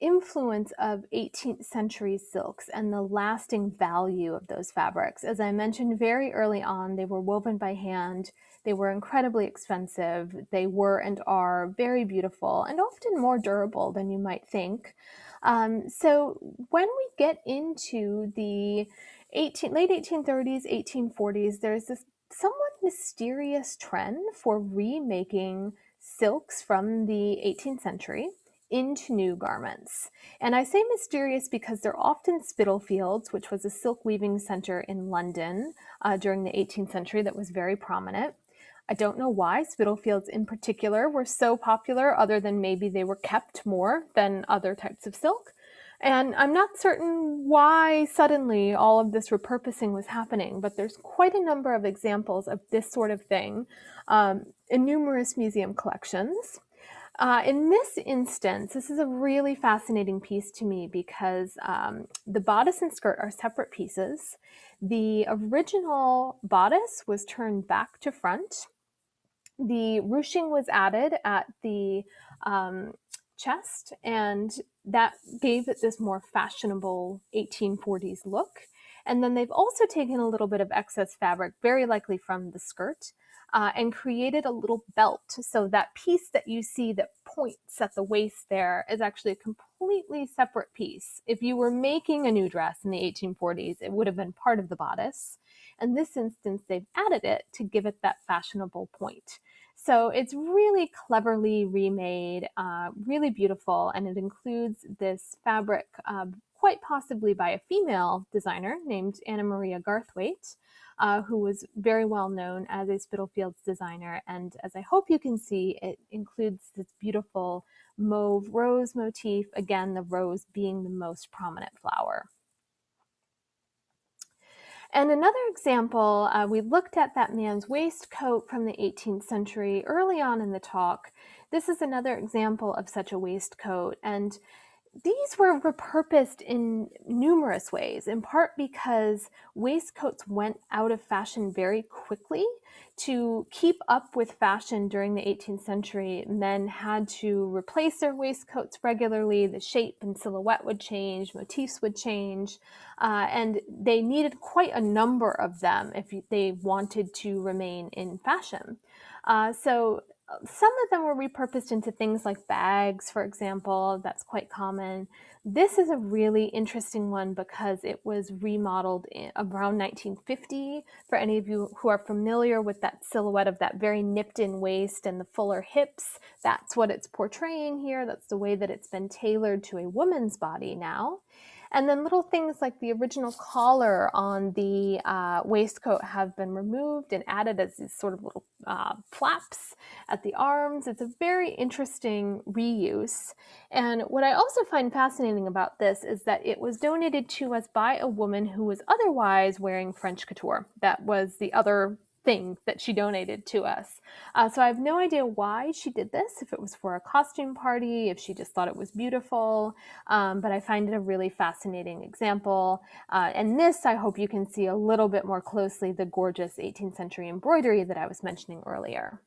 influence of 18th century silks and the lasting value of those fabrics. As I mentioned very early on, they were woven by hand. They were incredibly expensive. They were and are very beautiful and often more durable than you might think. So when we get into the late 1830s, 1840s, there's this somewhat mysterious trend for remaking silks from the 18th century into new garments. And I say mysterious because they're often Spitalfields, which was a silk weaving center in London during the 18th century that was very prominent. I don't know why Spitalfields in particular were so popular, other than maybe they were kept more than other types of silk. And I'm not certain why suddenly all of this repurposing was happening, but there's quite a number of examples of this sort of thing in numerous museum collections. In this instance, this is a really fascinating piece to me because the bodice and skirt are separate pieces. The original bodice was turned back to front. The ruching was added at the chest, and that gave it this more fashionable 1840s look. And then they've also taken a little bit of excess fabric, very likely from the skirt, and created a little belt. So that piece that you see that points at the waist there is actually a completely separate piece. If you were making a new dress in the 1840s, it would have been part of the bodice. In this instance, they've added it to give it that fashionable point. So it's really cleverly remade, really beautiful, and it includes this fabric quite possibly by a female designer named Anna Maria Garthwaite, who was very well known as a Spitalfields designer. And as I hope you can see, it includes this beautiful mauve rose motif, again, the rose being the most prominent flower. And another example, we looked at that man's waistcoat from the 18th century early on in the talk. This is another example of such a waistcoat. And these were repurposed in numerous ways, in part because waistcoats went out of fashion very quickly. To keep up with fashion during the 18th century, men had to replace their waistcoats regularly. The shape and silhouette would change, motifs would change, and they needed quite a number of them if they wanted to remain in fashion. So some of them were repurposed into things like bags, for example. That's quite common. This is a really interesting one because it was remodeled around 1950. For any of you who are familiar with that silhouette of that very nipped-in waist and the fuller hips, that's what it's portraying here. That's the way that it's been tailored to a woman's body now. And then little things like the original collar on the waistcoat have been removed and added as these sort of little flaps at the arms. It's a very interesting reuse. And what I also find fascinating about this is that it was donated to us by a woman who was otherwise wearing French couture. That was the other thing that she donated to us. So I have no idea why she did this, if it was for a costume party, if she just thought it was beautiful, but I find it a really fascinating example. And this, I hope you can see a little bit more closely, the gorgeous 18th century embroidery that I was mentioning earlier.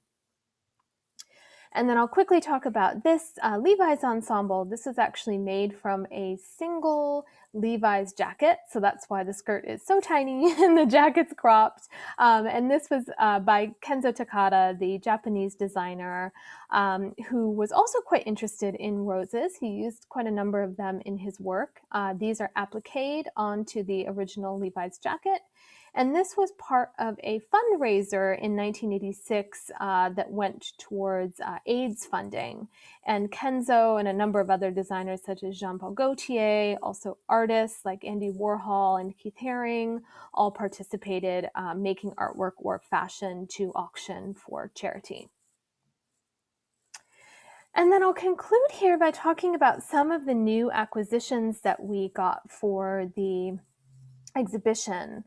And then I'll quickly talk about this Levi's ensemble. This is actually made from a single Levi's jacket. So that's why the skirt is so tiny and the jacket's cropped. And this was by Kenzo Takada, the Japanese designer, who was also quite interested in roses. He used quite a number of them in his work. These are appliqued onto the original Levi's jacket. And this was part of a fundraiser in 1986 that went towards AIDS funding. And Kenzo and a number of other designers such as Jean-Paul Gaultier, also artists like Andy Warhol and Keith Haring, all participated making artwork or fashion to auction for charity. And then I'll conclude here by talking about some of the new acquisitions that we got for the exhibition.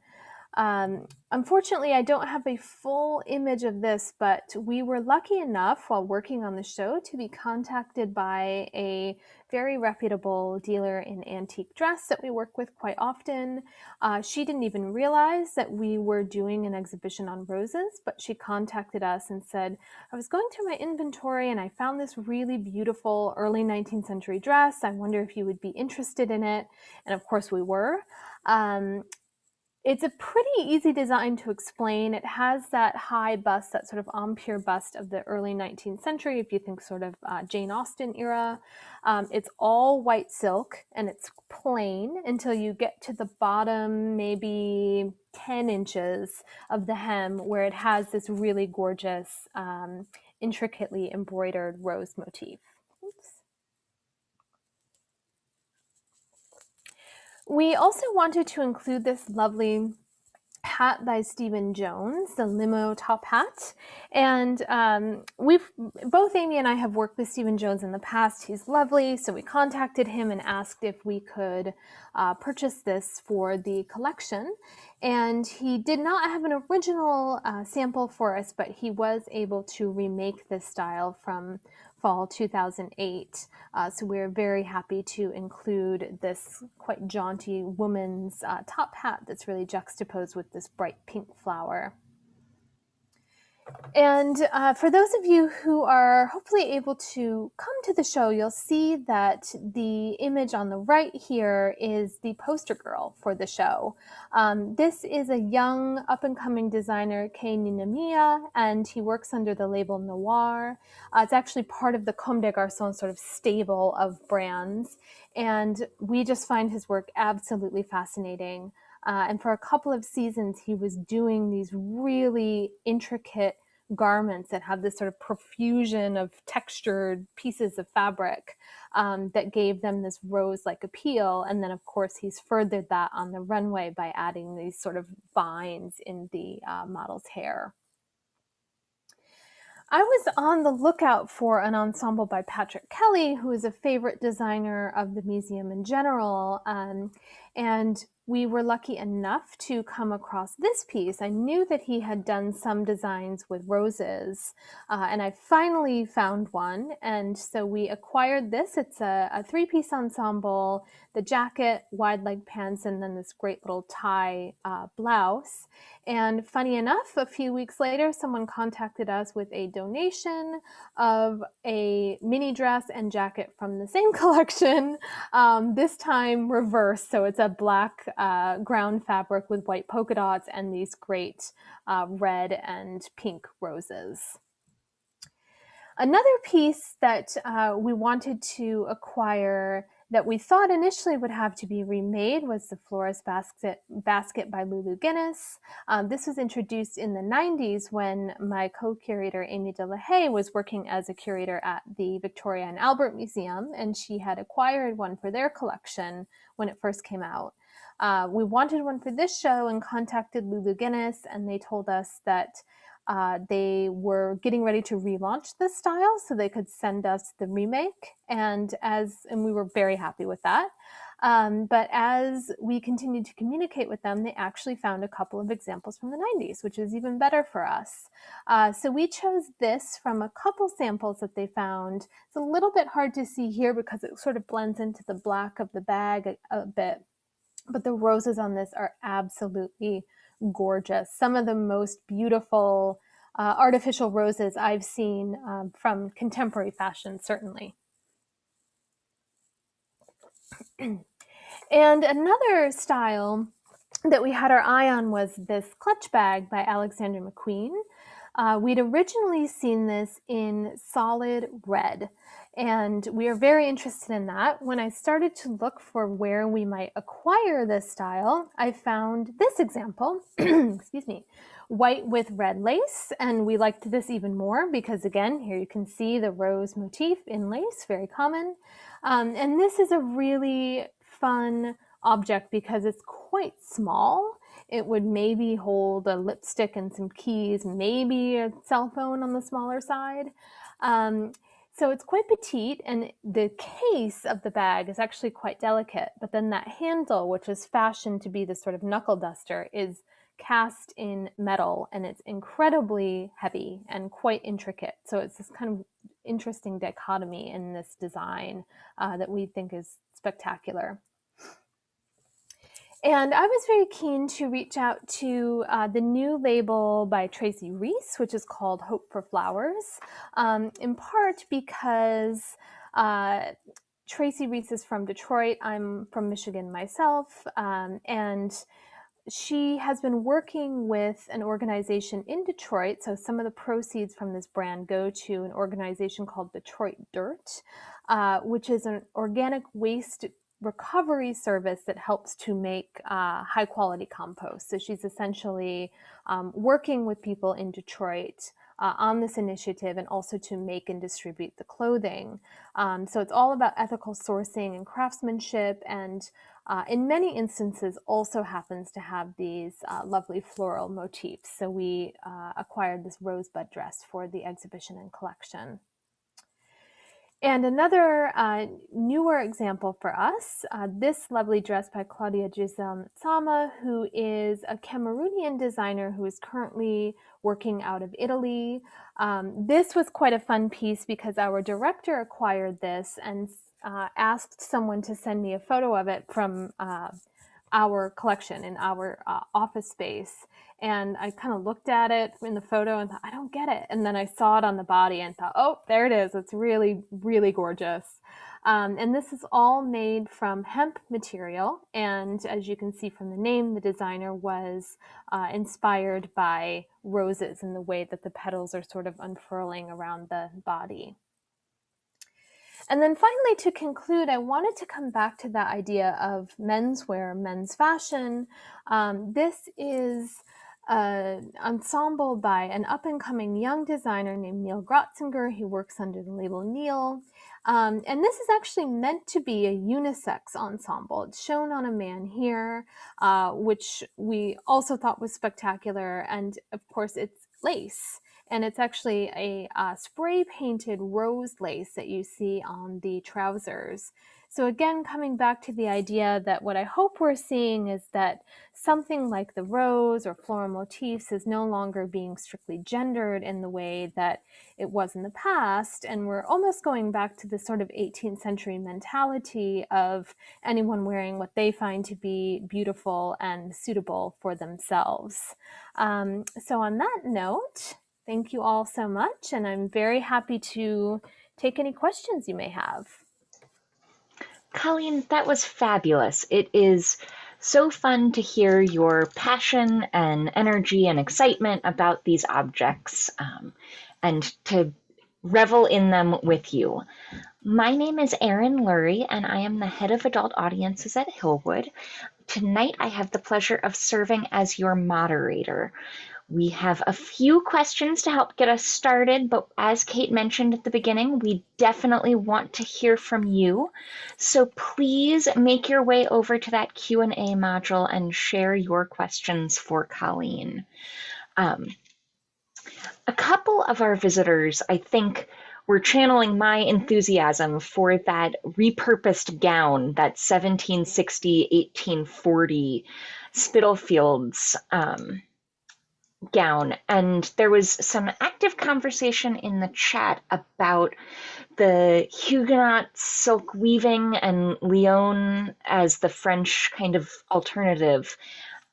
Unfortunately, I don't have a full image of this, but we were lucky enough while working on the show to be contacted by a very reputable dealer in antique dress that we work with quite often. She didn't even realize that we were doing an exhibition on roses, but she contacted us and said, I was going through my inventory and I found this really beautiful early 19th century dress. I wonder if you would be interested in it. And of course we were. It's a pretty easy design to explain. It has that high bust, that sort of empire bust of the early 19th century, if you think sort of Jane Austen era. It's all white silk and it's plain until you get to the bottom, maybe 10 inches of the hem, where it has this really gorgeous, intricately embroidered rose motif. Oops. We also wanted to include this lovely hat by Stephen Jones, the limo top hat. And both Amy and I have worked with Stephen Jones in the past. He's lovely. So we contacted him and asked if we could purchase this for the collection. And he did not have an original sample for us, but he was able to remake this style from fall 2008. So we're very happy to include this quite jaunty woman's top hat that's really juxtaposed with this bright pink flower. And for those of you who are hopefully able to come to the show, you'll see that the image on the right here is the poster girl for the show. This is a young up-and-coming designer, Kei Ninamiya, and he works under the label Noir. It's actually part of the Comme des Garçons sort of stable of brands, and we just find his work absolutely fascinating. And for a couple of seasons, he was doing these really intricate garments that have this sort of profusion of textured pieces of fabric that gave them this rose-like appeal. And then, of course, he's furthered that on the runway by adding these sort of vines in the model's hair. I was on the lookout for an ensemble by Patrick Kelly, who is a favorite designer of the museum in general. And we were lucky enough to come across this piece. I knew that he had done some designs with roses, and I finally found one. And so we acquired this. It's a three-piece ensemble, the jacket, wide leg pants, and then this great little tie blouse. And funny enough, a few weeks later, someone contacted us with a donation of a mini dress and jacket from the same collection, this time reversed. So it's a black ground fabric with white polka dots and these great red and pink roses. Another piece that we wanted to acquire that we thought initially would have to be remade was the Flores basket by Lulu Guinness. This was introduced in the 90s when my co-curator Amy de la Haye was working as a curator at the Victoria and Albert Museum, and she had acquired one for their collection when it first came out. We wanted one for this show and contacted Lulu Guinness, and they told us that they were getting ready to relaunch this style so they could send us the remake, and we were very happy with that. But as we continued to communicate with them, they actually found a couple of examples from the 90s, which is even better for us. So we chose this from a couple samples that they found. It's a little bit hard to see here because it sort of blends into the black of the bag a bit. But the roses on this are absolutely gorgeous. Some of the most beautiful artificial roses I've seen from contemporary fashion, certainly. And another style that we had our eye on was this clutch bag by Alexander Mcqueen. We'd originally seen this in solid red, and we are very interested in that. When I started to look for where we might acquire this style, I found this example, excuse me, white with red lace, and we liked this even more because, again, here you can see the rose motif in lace, very common. And this is a really fun object because it's quite small. It would maybe hold a lipstick and some keys, maybe a cell phone on the smaller side. So it's quite petite, and the case of the bag is actually quite delicate. But then that handle, which is fashioned to be this sort of knuckle duster, is cast in metal, and it's incredibly heavy and quite intricate. So it's this kind of interesting dichotomy in this design that we think is spectacular. And I was very keen to reach out to the new label by Tracy Reese, which is called Hope for Flowers, in part because Tracy Reese is from Detroit. I'm from Michigan myself, and she has been working with an organization in Detroit. So some of the proceeds from this brand go to an organization called Detroit Dirt, which is an organic waste recovery service that helps to make high quality compost. So she's essentially working with people in Detroit on this initiative, and also to make and distribute the clothing. So it's all about ethical sourcing and craftsmanship, and in many instances also happens to have these lovely floral motifs. So we acquired this Rosebud dress for the exhibition and collection. And another newer example for us, this lovely dress by Claudia Giusel, who is a Cameroonian designer who is currently working out of Italy. This was quite a fun piece because our director acquired this and asked someone to send me a photo of it from our collection in our office space. And I kind of looked at it in the photo and thought, I don't get it. And then I saw it on the body and thought, oh, there it is. It's really, really gorgeous. And this is all made from hemp material. And as you can see from the name, the designer was inspired by roses and the way that the petals are sort of unfurling around the body. And then finally, to conclude, I wanted to come back to that idea of menswear, men's fashion. This is an ensemble by an up-and-coming young designer named Neil Grotzinger. He works under the label Neil. And this is actually meant to be a unisex ensemble. It's shown on a man here, which we also thought was spectacular. And of course, it's lace. And it's actually a spray-painted rose lace that you see on the trousers. So again, coming back to the idea that what I hope we're seeing is that something like the rose or floral motifs is no longer being strictly gendered in the way that it was in the past. And we're almost going back to this sort of 18th century mentality of anyone wearing what they find to be beautiful and suitable for themselves. So on that note, thank you all so much, and I'm very happy to take any questions you may have. Colleen, that was fabulous. It is so fun to hear your passion and energy and excitement about these objects and to revel in them with you. My name is Erin Lurie, and I am the head of adult audiences at Hillwood. Tonight, I have the pleasure of serving as your moderator. We have a few questions to help get us started, but as Kate mentioned at the beginning, we definitely want to hear from you. So please make your way over to that Q&A module and share your questions for Colleen. A couple of our visitors, I think, were channeling my enthusiasm for that repurposed gown, that 1760, 1840 Spitalfields gown. And there was some active conversation in the chat about the Huguenot silk weaving and Lyon as the French kind of alternative.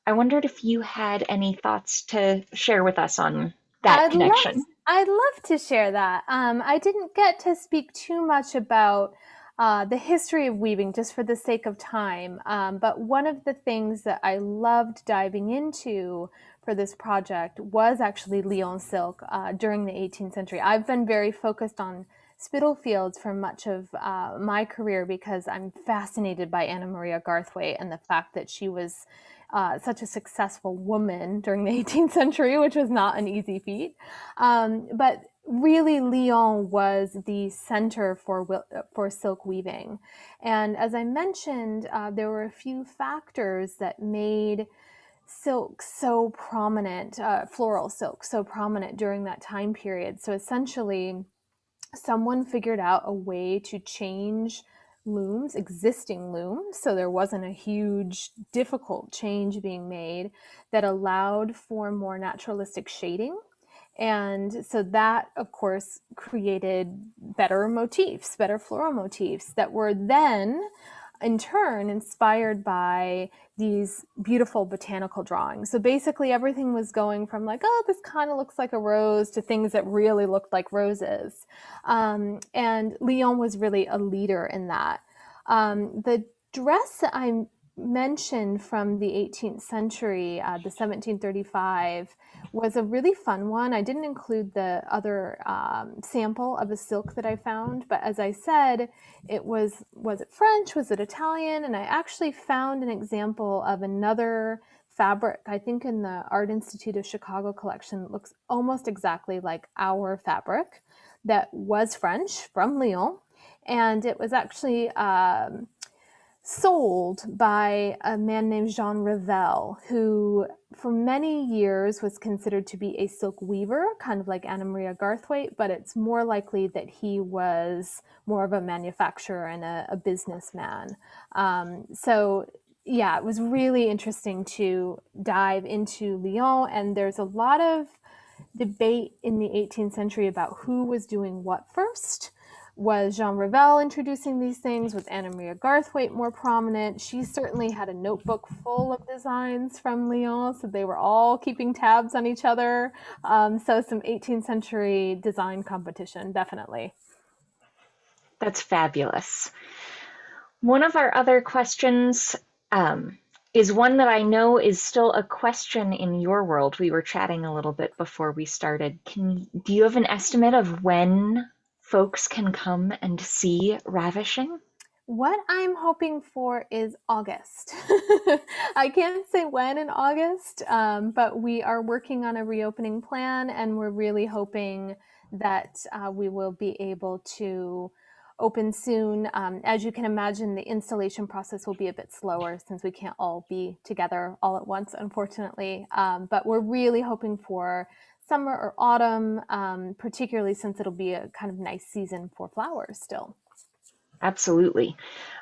I wondered if you had any thoughts to share with us on that connection. I'd love to share that. I didn't get to speak too much about the history of weaving just for the sake of time. But one of the things that I loved diving into for this project was actually Lyon silk during the 18th century. I've been very focused on Spitalfields for much of my career because I'm fascinated by Anna Maria Garthwaite and the fact that she was such a successful woman during the 18th century, which was not an easy feat. But really, Lyon was the center for silk weaving. And as I mentioned, there were a few factors that made silk so prominent, floral silk so prominent during that time period. So essentially, someone figured out a way to change looms, existing looms, so there wasn't a huge, difficult change being made that allowed for more naturalistic shading. And so that, of course, created better motifs, better floral motifs that were then in turn inspired by these beautiful botanical drawings. So basically everything was going from like, oh, this kind of looks like a rose to things that really looked like roses. And Lyon was really a leader in that. The dress that I mentioned from the 18th century, the 1735, was a really fun one. I didn't include the other sample of a silk that I found, but as I said, it was it French? Was it Italian? And I actually found an example of another fabric, I think in the Art Institute of Chicago collection, looks almost exactly like our fabric that was French from Lyon. And it was actually sold by a man named Jean Revel, who for many years was considered to be a silk weaver, kind of like Anna Maria Garthwaite, but it's more likely that he was more of a manufacturer and a businessman. So yeah, it was really interesting to dive into Lyon, and there's a lot of debate in the 18th century about who was doing what first. Was Jean Revel introducing these things? Was Anna Maria Garthwaite more prominent? She certainly had a notebook full of designs from Lyon, so they were all keeping tabs on each other. So some 18th century design competition, definitely. That's fabulous. One of our other questions is one that I know is still a question in your world. We were chatting a little bit before we started. Do you have an estimate of when folks can come and see Ravishing? What I'm hoping for is August. I can't say when in August, but we are working on a reopening plan, and we're really hoping that we will be able to open soon. As you can imagine, the installation process will be a bit slower since we can't all be together all at once, unfortunately. But we're really hoping for summer or autumn, particularly since it'll be a kind of nice season for flowers still. Absolutely.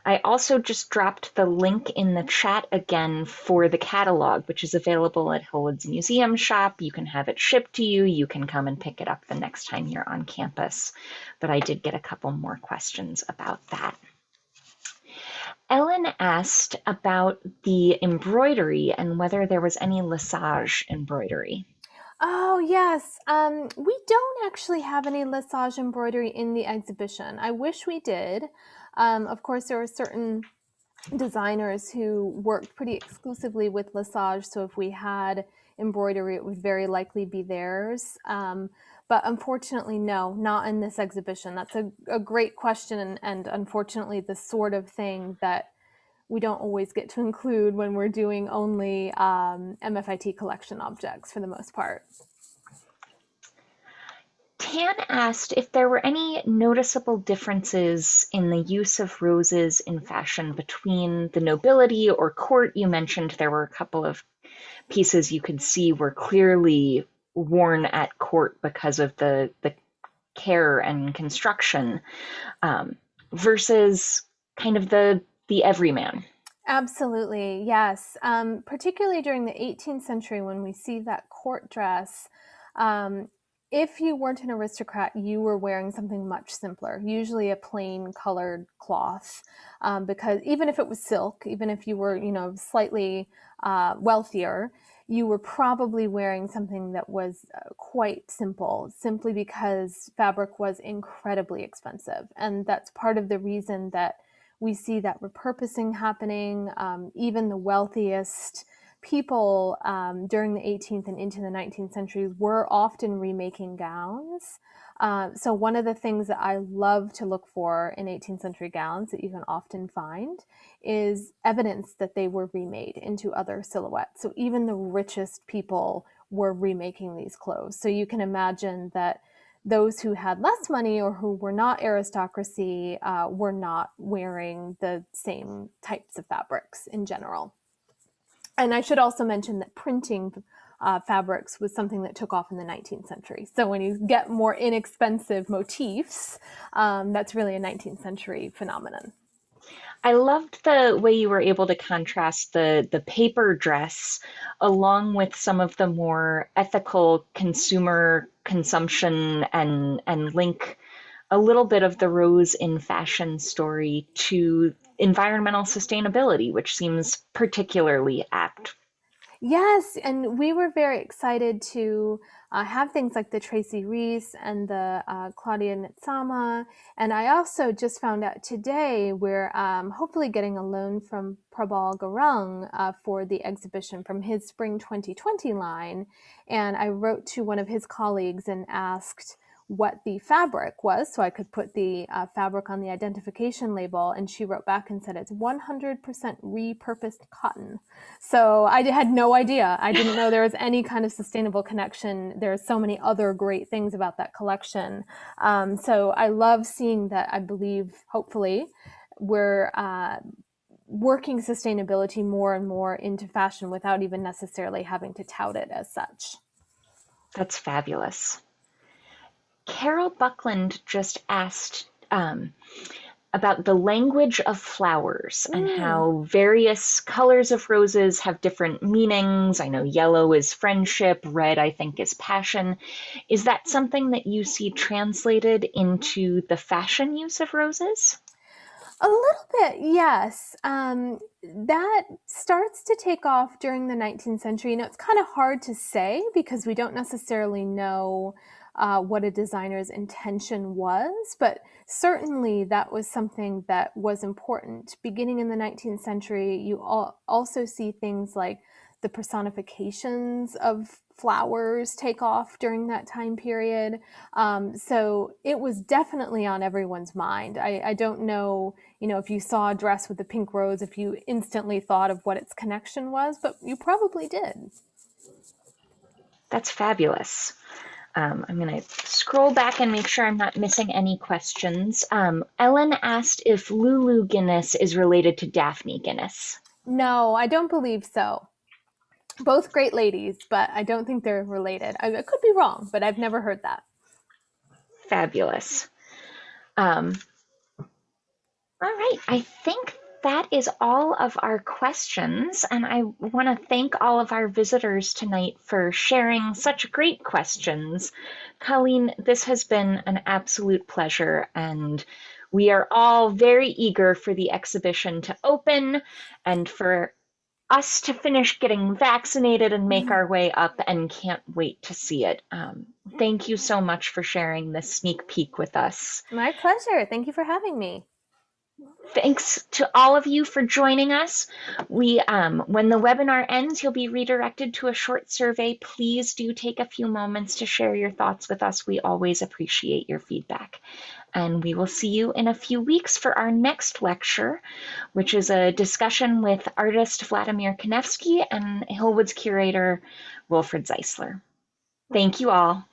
I also just dropped the link in the chat again for the catalog, which is available at Hillwood's Museum Shop. You can have it shipped to you. You can come and pick it up the next time you're on campus. But I did get a couple more questions about that. Ellen asked about the embroidery and whether there was any Lesage embroidery. Oh, yes. We don't actually have any Lesage embroidery in the exhibition. I wish we did. Of course, there are certain designers who worked pretty exclusively with Lesage, so if we had embroidery, it would very likely be theirs. But unfortunately, no, not in this exhibition. That's a great question, and unfortunately, the sort of thing that we don't always get to include when we're doing only MFIT collection objects for the most part. Tan asked if there were any noticeable differences in the use of roses in fashion between the nobility or court. You mentioned there were a couple of pieces you could see were clearly worn at court because of the care and construction, versus kind of the everyman. Absolutely, yes. Particularly during the 18th century, when we see that court dress, if you weren't an aristocrat, you were wearing something much simpler, usually a plain colored cloth, because even if it was silk, even if you were, slightly wealthier, you were probably wearing something that was quite simple, simply because fabric was incredibly expensive. And that's part of the reason that we see that repurposing happening. Even the wealthiest people during the 18th and into the 19th centuries were often remaking gowns. So one of the things that I love to look for in 18th century gowns that you can often find is evidence that they were remade into other silhouettes. So even the richest people were remaking these clothes. So you can imagine that those who had less money or who were not aristocracy were not wearing the same types of fabrics in general. And I should also mention that printing fabrics was something that took off in the 19th century. So when you get more inexpensive motifs, that's really a 19th century phenomenon. I loved the way you were able to contrast the paper dress along with some of the more ethical consumer consumption and link a little bit of the rose in fashion story to environmental sustainability, which seems particularly apt. Yes, and we were very excited to have things like the Tracy Reese and the Claudia Nitsama. And I also just found out today we're hopefully getting a loan from Prabal Garung for the exhibition from his Spring 2020 line. And I wrote to one of his colleagues and asked what the fabric was, so I could put the fabric on the identification label. And she wrote back and said it's 100% repurposed cotton. So I had no idea. I didn't know there was any kind of sustainable connection. There are so many other great things about that collection. So I love seeing that. I believe, hopefully, we're working sustainability more and more into fashion without even necessarily having to tout it as such. That's fabulous. Carol Buckland just asked about the language of flowers and how various colors of roses have different meanings. I know yellow is friendship, red I think is passion. Is that something that you see translated into the fashion use of roses? A little bit, yes. That starts to take off during the 19th century. It's kind of hard to say because we don't necessarily know what a designer's intention was, but certainly that was something that was important. Beginning in the 19th century, you also see things like the personifications of flowers take off during that time period. So it was definitely on everyone's mind. I don't know, if you saw a dress with a pink rose, if you instantly thought of what its connection was, but you probably did. That's fabulous. I'm going to scroll back and make sure I'm not missing any questions. Ellen asked if Lulu Guinness is related to Daphne Guinness. No, I don't believe so. Both great ladies, but I don't think they're related. I could be wrong, but I've never heard that. Fabulous. All right, I think that is all of our questions, and I want to thank all of our visitors tonight for sharing such great questions. Colleen, this has been an absolute pleasure, and we are all very eager for the exhibition to open and for us to finish getting vaccinated and make our way up, and can't wait to see it. Thank you so much for sharing this sneak peek with us. My pleasure. Thank you for having me. Thanks to all of you for joining us. When the webinar ends, you'll be redirected to a short survey. Please do take a few moments to share your thoughts with us. We always appreciate your feedback. And we will see you in a few weeks for our next lecture, which is a discussion with artist Vladimir Konevsky and Hillwood's curator, Wilfred Zeisler. Thank you all.